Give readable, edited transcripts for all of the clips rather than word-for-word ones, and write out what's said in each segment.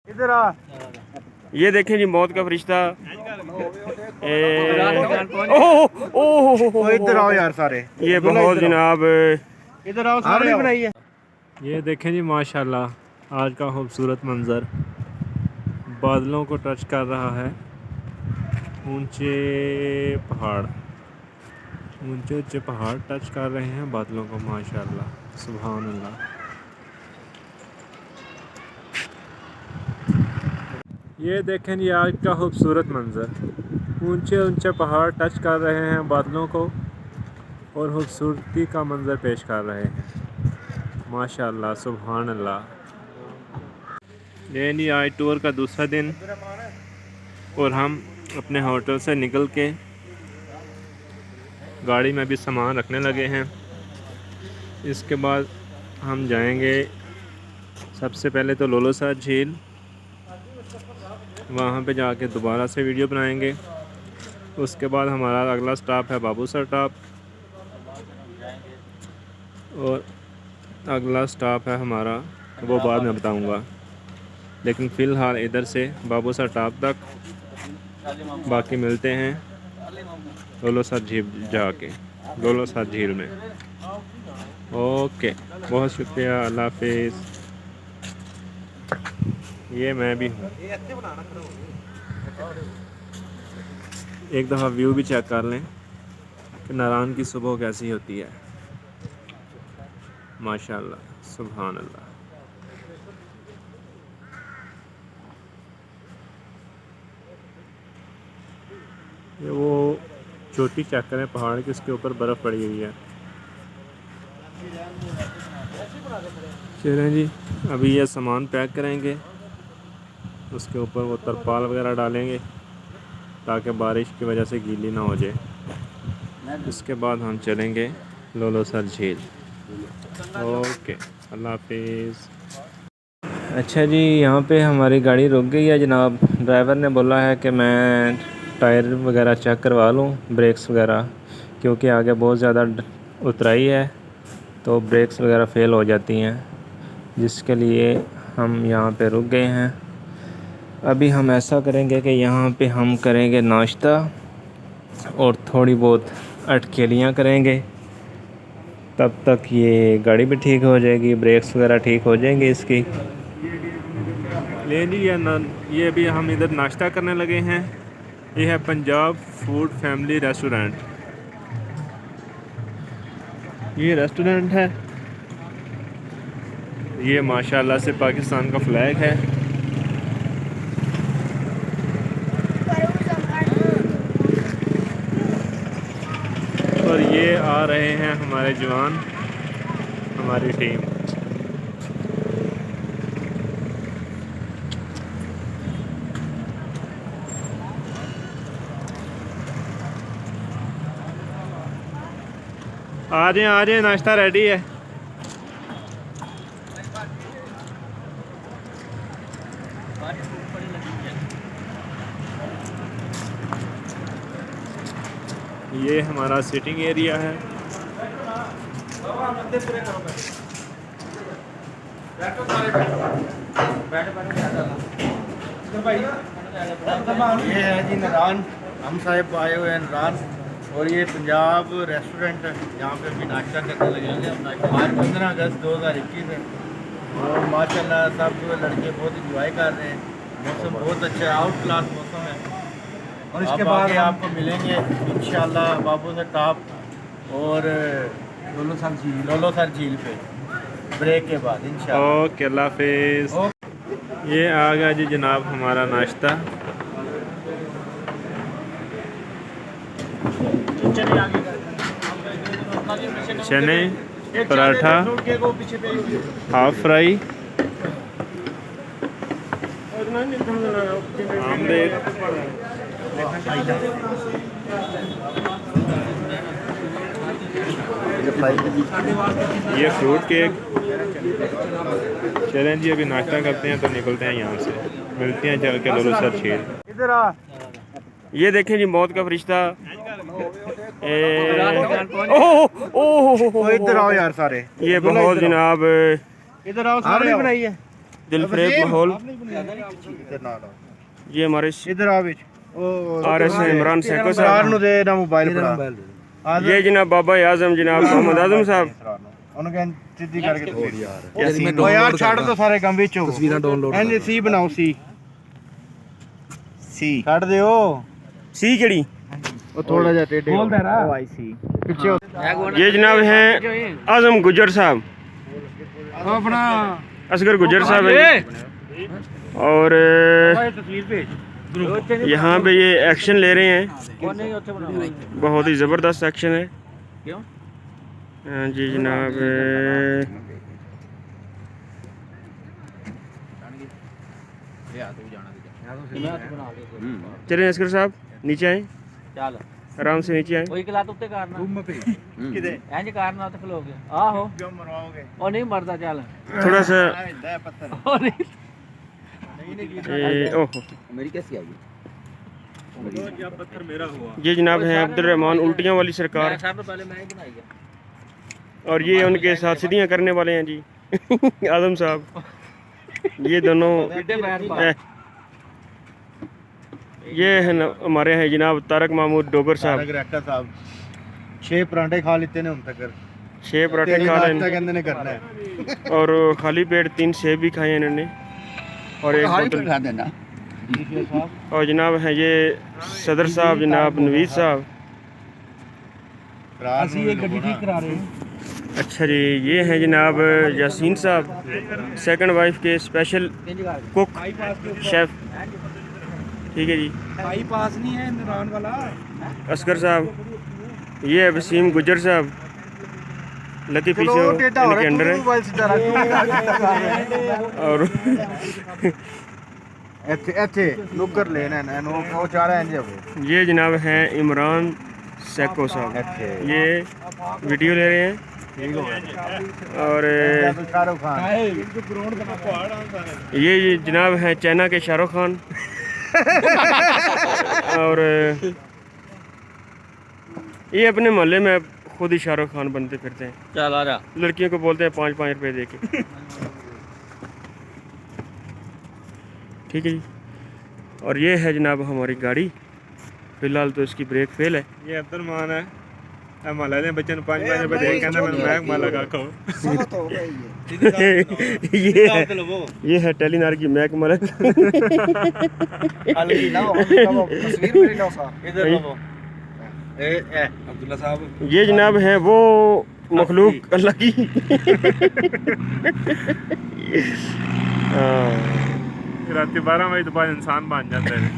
इधर आ। ये देखें जी मौत का फरिश्ता। ओह इधर आओ यार सारे। ये बहुत जनाब इधर आओ सारे बनाइए। ये देखें जी माशाल्लाह आज का खूबसूरत मंज़र बादलों को टच कर रहा है। ऊंचे ऊंचे पहाड़ टच कर रहे हैं बादलों को। माशाल्लाह सुभान अल्लाह। ये देखें जी आज का खूबसूरत मंज़र ऊंचे ऊंचे पहाड़ टच कर रहे हैं बादलों को और खूबसूरती का मंज़र पेश कर रहे हैं। माशाल्लाह सुभान अल्लाह। ये नहीं आज टूर का दूसरा दिन और हम अपने होटल से निकल के गाड़ी में भी सामान रखने लगे हैं। इसके बाद हम जाएंगे सबसे पहले तो लोलोसर झील, वहाँ पे जाके दोबारा से वीडियो बनाएंगे। उसके बाद हमारा अगला स्टॉप है बाबूसर टॉप और अगला स्टॉप है हमारा वो बाद में बताऊंगा, लेकिन फ़िलहाल इधर से बाबूसर टॉप तक। बाकी मिलते हैं लोलोसर झील जाके, लोलोसर झील में। ओके, बहुत शुक्रिया, अल्लाह हाफिज़। ये मैं भी हूँ। एक दफ़ा व्यू भी चेक कर लें कि नारायण की सुबह कैसी होती है। माशाल्लाह सुभान अल्लाह। ये वो चोटी चेक करें पहाड़ की, उसके ऊपर बर्फ़ पड़ी हुई है। चलें जी, अभी ये सामान पैक करेंगे, उसके ऊपर वो तरपाल वगैरह डालेंगे ताकि बारिश की वजह से गीली ना हो जाए। इसके बाद हम चलेंगे लोलोसर झील। ओके, अल्लाह हाफिज़। अच्छा जी, यहाँ पे हमारी गाड़ी रुक गई है जनाब। ड्राइवर ने बोला है कि मैं टायर वगैरह चेक करवा लूँ, ब्रेक्स वगैरह, क्योंकि आगे बहुत ज़्यादा उतराई है तो ब्रेक्स वगैरह फ़ेल हो जाती हैं, जिसके लिए हम यहाँ पे रुक गए हैं। अभी हम ऐसा करेंगे कि यहाँ पे हम करेंगे नाश्ता और थोड़ी बहुत अटखेलियाँ करेंगे। तब तक ये गाड़ी भी ठीक हो जाएगी, ब्रेक्स वगैरह ठीक हो जाएंगी इसकी। ले लीजिए ना, ये भी हम इधर नाश्ता करने लगे हैं। ये है पंजाब फूड फैमिली रेस्टोरेंट। ये रेस्टोरेंट है, ये माशाल्लाह से पाकिस्तान का फ्लैग है। और ये आ रहे हैं हमारे जवान, हमारी टीम। आ जाए, नाश्ता रेडी है। ये हमारा सिटिंग एरिया है। ये है जी नारायण, हम साहिब आए हुए हैं नारायण, और ये पंजाब रेस्टोरेंट है, यहाँ पे भी नाश्ता करने लगे हैं। आज 15 अगस्त 2021 है और माशाल्लाह सब लड़के बहुत इंजॉय कर रहे हैं। मौसम बहुत अच्छा है, आउट क्लास मौसम है। और इसके बाद आपको मिलेंगे इंशाल्लाह बाबूसर टॉप और लोलोसर झील पे ब्रेक के बाद इंशाल्लाह। ओके, अल्लाह हाफिज़। ये आ गया जी जनाब हमारा नाश्ता। चने, पराठा, हाफ फ्राई, आमलेट, ये फ्रूट केक। चलें जी, अभी नाश्ता करते हैं तो निकलते हैं यहाँ से। मिलते हैं चल के लोलोसर झील। इधर आ। ये देखें जी मौत का फरिश्ता। इधर आओ यार सारे। ये बहुत जनाब इधर आओ सारे बनाइए। दिलफरेब माहौल। इधर ना लो, ये हमारे इधर आ बिच ओ RS इमरान सैको सरकार साहब। नु दे ना मोबाइल फड़ा ये जनाब बाबा आजम जनाब मोहम्मद आजम साहब। ਉਹਨੂੰ ਕਹਿੰ ਸਿੱਧੀ ਕਰਕੇ ਤੋੜ ਯਾਰ ਓ ਯਾਰ ਛੱਡ ਦੋ ਸਾਰੇ ਕੰਮ ਵਿੱਚ ਤਸਵੀਰਾਂ ਡਾਊਨਲੋਡ ਐਂਜ ਸੀ ਬਣਾਓ ਸੀ ਛੱਡ ਦਿਓ सी केड़ी ਉਹ ਥੋੜਾ ਜਿਹਾ ਟੇਢੇ ਬੋਲਦਾ ਨਾ ਉਹ ਆਈ ਸੀ ਪਿੱਛੇ ये जनाब हैं आजम गुजर साहब, ਆਪਣਾ असगर गुजर साहब है। और ਤਸਵੀਰ ਭੇਜ यहाँ पे ये एक्शन ले रहे हैं, बहुत ही ज़बरदस्त एक्शन है। क्यों? हाँ जी जनाब, चलें असगर साहब नीचे आए, ਚੱਲ आराम से नीचे आए। ਕੋਈ ਕਲਾਤ ਉੱਤੇ ਕਰਨਾ ਰੂਮ ਭੇਜ ਕਿਤੇ ਇੰਜ ਕਰਨਾ ਉੱਤੇ ਖਲੋ ਗਿਆ ਆਹੋ ਕਿਉਂ ਮਰਵਾਓਗੇ ਉਹ ਨਹੀਂ ਮਰਦਾ ਚੱਲ थोड़ा सा ਹੁੰਦਾ ਪੱਥਰ ਉਹ ਨਹੀਂ ओहो, ਮੇਰੀ कैसी आई ये जनाब हैं अब्दुल रहमान उल्टियों वाली सरकार, सब तो पहले मैं ही बनाई है और ये उनके साथ सीधियाँ करने वाले हैं जी आजम साहब। ये दोनों ये है हमारे हैं जनाब तारक महमूद डोगर साहब। ਤਾਰਕ ਰੈਕਟਾ ਸਾਹਿਬ 6 ਪਰਾਂਠੇ ਖਾ ਲਿੱਤੇ ਨੇ ਹੁਣ तक 6 पराठे खा नाश्ता रहे ਕਹਿੰਦੇ ਨੇ ਕਰਨਾ ਹੈ हैं और खाली पेट 3 सेब भी खाए हैं इन्होंने और एक बोतल। देना और जनाब हैं ये सदर साहब जनाब नवीद साहब। ਅਸੀਂ ਇਹ ਗੱਡੀ ਠੀਕ ਕਰਾ ਰਹੇ अच्छा जी, ये हैं जनाब यासीन साहब, सेकंड वाइफ के स्पेशल कुक शेफ। ठीक है जी। हाई पास नहीं है इमरान वाला असगर साहब, ये है वसीम गुजर साहब, लकी पीछे इनके अंडर है। और ਇੱਥੇ ਇੱਥੇ ਨੁੱਕਰ ਲੈਣਾ ਇਹਨੂੰ ਉਹ ਚਾਰਾ ਇੰਜ ਹੋਵੇ ये जनाब हैं इमरान सैको साहब, ਇੱਥੇ ये वीडियो ले रहे हैं। ਠੀਕ ਹੋ ਗਿਆ और शाहरुख खान ये जनाब हैं चाइना के शाहरुख खान। और ये अपने मोहल्ले में खुद ही शाहरुख खान बनते फिरते हैं, ਚੱਲ ਆ ਜਾ लड़कियों को बोलते हैं 5-5 रुपए दे के। ठीक है जी। और ये है जनाब हमारी गाड़ी, फिलहाल तो इसकी ब्रेक फेल है। ये अब्दुल मान है हमारे ने बच्चे 5-5 रुपए दे कहना मैं मैग माला का खाओ। ये है टेलीनार की मैक मलक। अलगी ना तस्वीर मेरी लो साहब इधर लो ए अब्दुल्ला साहब ये जनाब है वो मखलूक अल्लाह की। हाँ। रात 12 बजे तो बाद इंसान बन जाते हैं।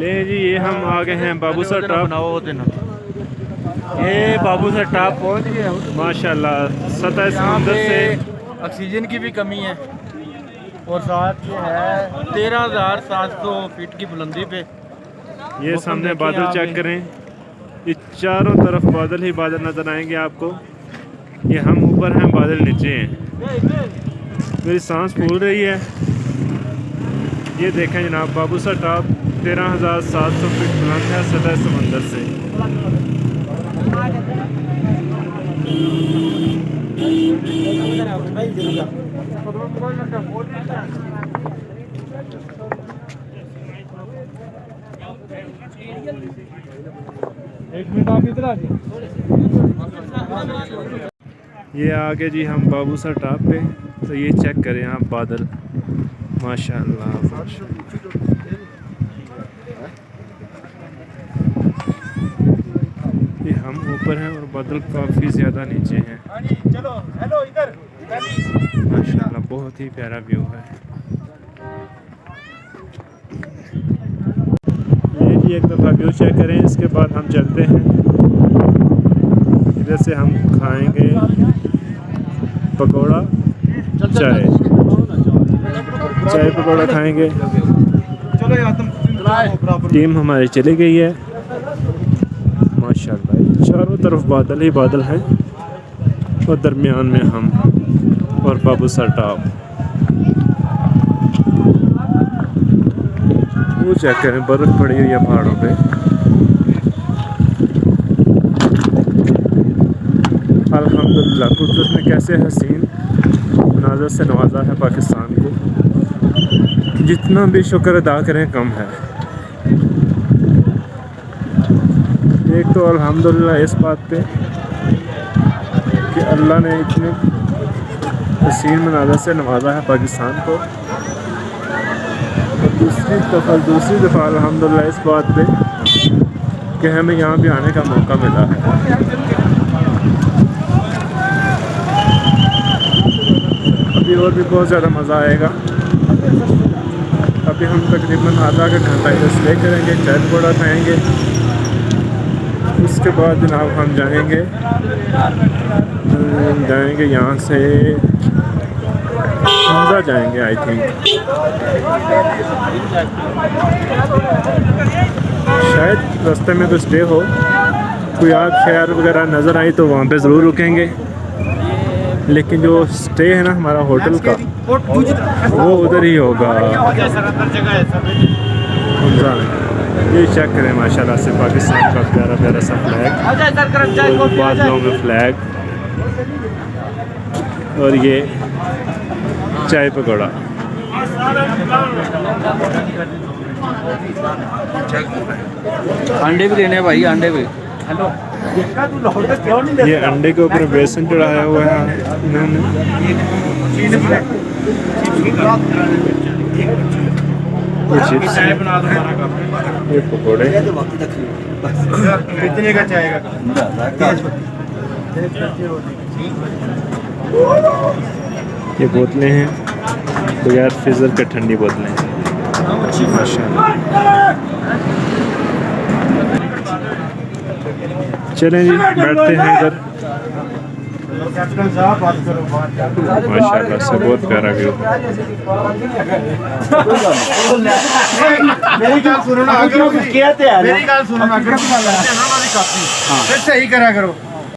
ले जी, ये हम आ गए हैं बाबू सर टॉप। ये बाबू सर टॉप पहुंच गए माशाल्लाह सतह समंदर से ऑक्सीजन की भी कमी है और साथ ये है 13,700 फीट की बुलंदी पे ये सामने बादल चेक करें, ये चारों तरफ बादल ही बादल नज़र आएंगे आपको। ये हम ऊपर हैं, बादल नीचे हैं। मेरी सांस फूल रही है। ये देखें जनाब, बाबू सर टॉप 13,700 फीट बुलंद है सतह समंदर से। एक मिनट आप इधर आ जाइए। ये आगे जी हम बाबू सर टॉप पे, तो ये चेक करें आप बादल, माशाल्लाह माशाल्लाह। ये हम ऊपर हैं और बादल काफ़ी ज़्यादा नीचे हैं। हाँ जी चलो हेलो इधर माशाल्लाह बहुत ही प्यारा व्यू है। ये जी एक दफ़ा व्यू चेक करें, इसके बाद हम चलते हैं। इधर से हम खाएंगे पकोड़ा, चाय पकोड़ा खाएंगे। चलो यार तुम टीम हमारी चली गई है। माशाल्लाह चारों तरफ बादल ही बादल हैं और दरमियान में हम और बाबू सरटाप। वो चेक करें, बर्फ़ पड़ी हुई है पहाड़ों पे। अल्हम्दुलिल्लाह कुदरत ने कैसे हसीन नाज़र से नवाजा है पाकिस्तान को, जितना भी शुक्र अदा करें कम है। एक तो अल्हम्दुलिल्लाह इस बात पे कि अल्लाह ने इतने हसीन मनाज़र से नवाजा है पाकिस्तान को, और दूसरी दफ़ा अल्हम्दुलिल्लाह इस बात पे कि हमें यहाँ भी आने का मौका मिला है। अभी और भी बहुत ज़्यादा मज़ा आएगा। अभी हम तकरीबन आधा का घंटा इधर स्टे करेंगे, चाय पकौड़ा खाएँगे। उसके बाद जनाब हम जाएंगे यहाँ से शिमला जाएंगे आई थिंक। शायद रास्ते में तो स्टे हो, कोई आग शहर वगैरह नज़र आई तो वहाँ पे ज़रूर रुकेंगे, लेकिन जो स्टे है ना हमारा होटल का वो उधर ही होगा। ये चेक करें माशाल्लाह से पाकिस्तान का प्यारा प्यारा सा फ्लैग, और बादलों में फ्लैग, और ये चाय पकौड़ा। अंडे भी लेने भाई, अंडे भी। ये अंडे के ऊपर बेसन चढ़ाया हुआ है इन्होंने। चिप्स, ये पकौड़े, कितने का चाहेगा? ये बोतलें हैं बगैर फ्रीज़र के, ठंडी बोतलें माशाल्लाह। चलें जी बैठते हैं इधर। कैप्टन साहब बात करो माशाल्लाह से बहुत प्यारा व्यू। मेरी गल सुनो ना, अगर मेरी गल सुनो ना, अगर फिर सही करा करो।